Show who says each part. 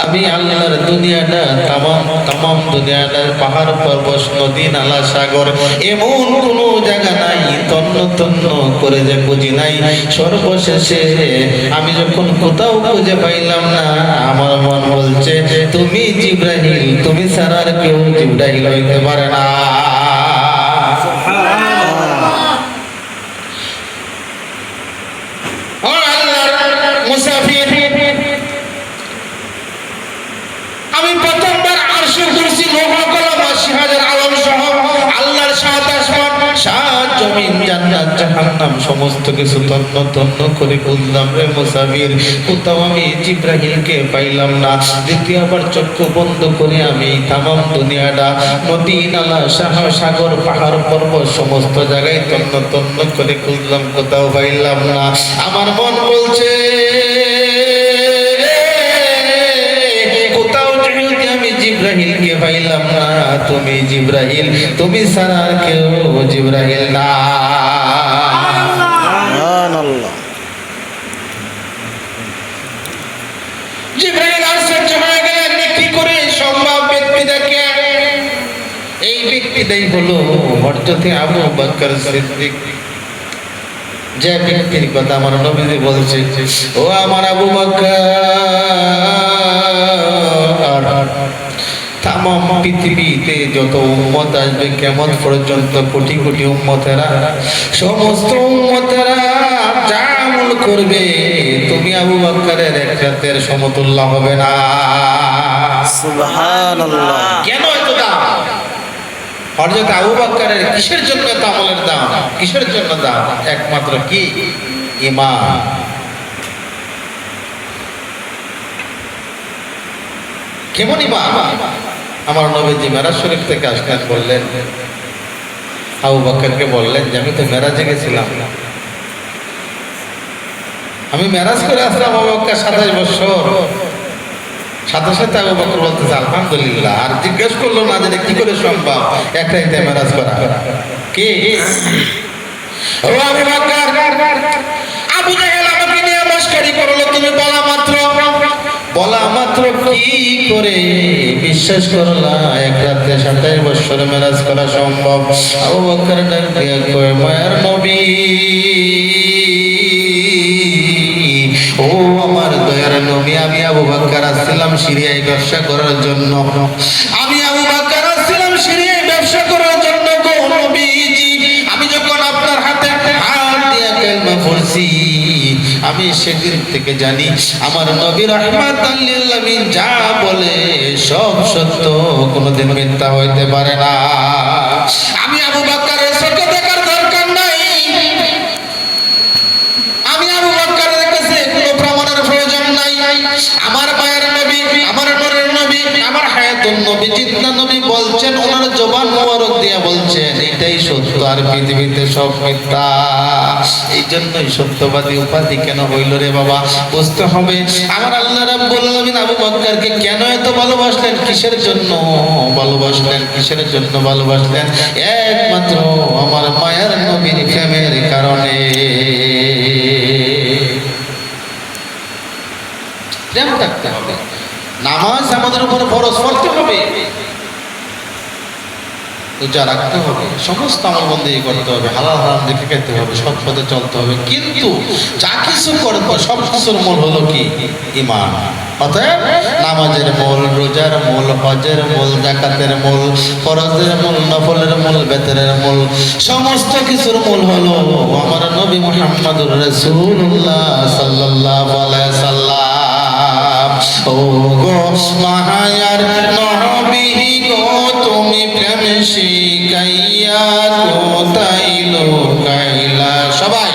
Speaker 1: আমি আল্লাহর দুনিয়াটা তামাম দুনিয়াটার পাহাড় পর্বত নদী নালা সাগর এমন কোন জায়গা নাই তন্ন তন্ন করে যে বুঝি নাই। সর্বশেষে আমি যখন কোথাও খুঁজে পাইলাম না, আমার মন বলছে তুমি জিবরাইল, তুমি ছাড়া আর কেউ জিবরাইল হইতে পারে না। মুসাফির আমি প্রথমবার আরশের কুরসি লৌহ কলম ৮০,০০০ আলম সহ আল্লাহর ৭ আসমান ৭ জমিন জান্নাত জাহান্নাম সমস্ত কিছু তন্ন তন্ন করে খুঁজলাম রে মুসাফির, কোথাও আমি জিবরাইলকে পাইলাম না। দ্বিতীয়বার চক্ষু বন্ধ করে আমি তামাম দুনিয়াটা নদী নালা সাগর পাহাড় পর্বত সমস্ত জায়গায় তন্ন তন্ন করে খুঁজলাম, কোথাও পাইলাম না। আমার মন বলছে জিবরাইলকে পাইলাম না, তুমি জিবরাইল, তুমি ছাড়া আর কেউ জিবরাইল না। জিবরাইল আশ্চর্য হয়ে গেলেন, কি করে সম্ভব? ব্যক্তি দেখে এই ব্যক্তিটাই হলো হযরত আবু বকর সিদ্দিক, যে ব্যক্তির কথা আমার নবীজি বলছে, ও আমার আবু বকর, তামাম পৃথিবীতে যত উম্মত আসবে কিয়ামত পর্যন্ত কোটি কোটি উম্মতেরা, সমস্ত উম্মতেরা যা আমল করবে তুমি আবু বকরের এক রাতের সমতুল্য হবে না। সুবহানাল্লাহ। কেন এত দাম? হযরত আবু বকরের কিসের জন্য এত আমলের দাম? কিসের জন্য দাম? একমাত্র কি? ঈমান। কেমন ঈমান? আমার নবীজি মেরাজ শরীফ থেকে আসলেন, বললেন আবু বকরকে বললেন যে আমি তো মেরাজে গেছিলাম, আমি মেরাজ করে আসলাম আবু বকর ২৭ বছর। সাথে সাথে আবু বকর বলতেছে আলহামদুলিল্লাহ, আর জিজ্ঞেস করলো না যে কি করে সম্ভব এক রাতে মেরাজ করা। কি ও আবু বকর, আবু জাহেল আমাকে নিয়ে মস্করি করলো, তুমি বলা মাত্র কি করে বিশ্বাস করলা এক রাতে ২৭ বছর মেরাজ করা সম্ভব? আবু বকর ডাক দিয়ে কয়, মায়ের নবী, ও আমার দয়ার নবী, আমি আবু বকর আসছিলাম সিরিয়ায় ব্যবসা করার জন্য। আমি আবু বকর আসছিলাম সিরিয়ায় ব্যবসা করার জন্য গো নবীজি। আমি যখন আপনার হাতে হাত দিয়ে কালেমা পড়ছি, আমি সেদিন থেকে জানি আমার নবী রাহমাতাল লিল আলামিন যা বলে সব সত্য, কোনোদিন মিথ্যা হইতে পারে না। আমি আবু বকরের চোখে দেখার দরকার নাই, আমি আবু বকরের কাছে কোনো প্রমাণের প্রয়োজন নাই। আমার মায়ের নবী, আমার নূরের নবী, আমার হায়াতুন নবী, জিন্দা নবী বলছেন, ওনার জবান মোবারক দিয়ে বলছেন এটাই সত্য আর পৃথিবীতে সব মিথ্যা। এই জন্যই সত্যবাদী উপাধি কেন হইল রে বাবা? বুঝতে হবে আমার আল্লাহ রাব্বুল আলামিন আবু বকরকে কেন এত ভালোবাসলেন, কিসের জন্য ভালোবাসলেন, কিসের জন্য ভালোবাসলেন? একমাত্র আমার মায়ের নবীর প্রেমের কারণে। প্রেম থাকতে হবে, নামাজ আমাদের উপর ফরজ করতে হবে, রোজা রাখতে হবে, সমস্ত আমল বন্দেগী করতে হবে, হালাল হারাম দেখে খেতে হবে, সৎ পথে চলতে হবে। কিন্তু যা কিছু করবো সব কিছুর মূল হলো কি? ঈমান। অতএব নামাজের মূল, রোজার মূল, হজের মূল, যাকাতের মূল, ফরজের মূল, নফলের মূল, বেতরের মূল, সমস্ত কিছুর মূল হলো আমার নবী মুহাম্মদুর রাসূলুল্লাহ সাল্লাল্লাহু আলাইহি সাল্লাম। ও গো মায়ার নবী গো, তুমি প্রেম শিখাইয়া কোথায় লুকাইলা? সবাই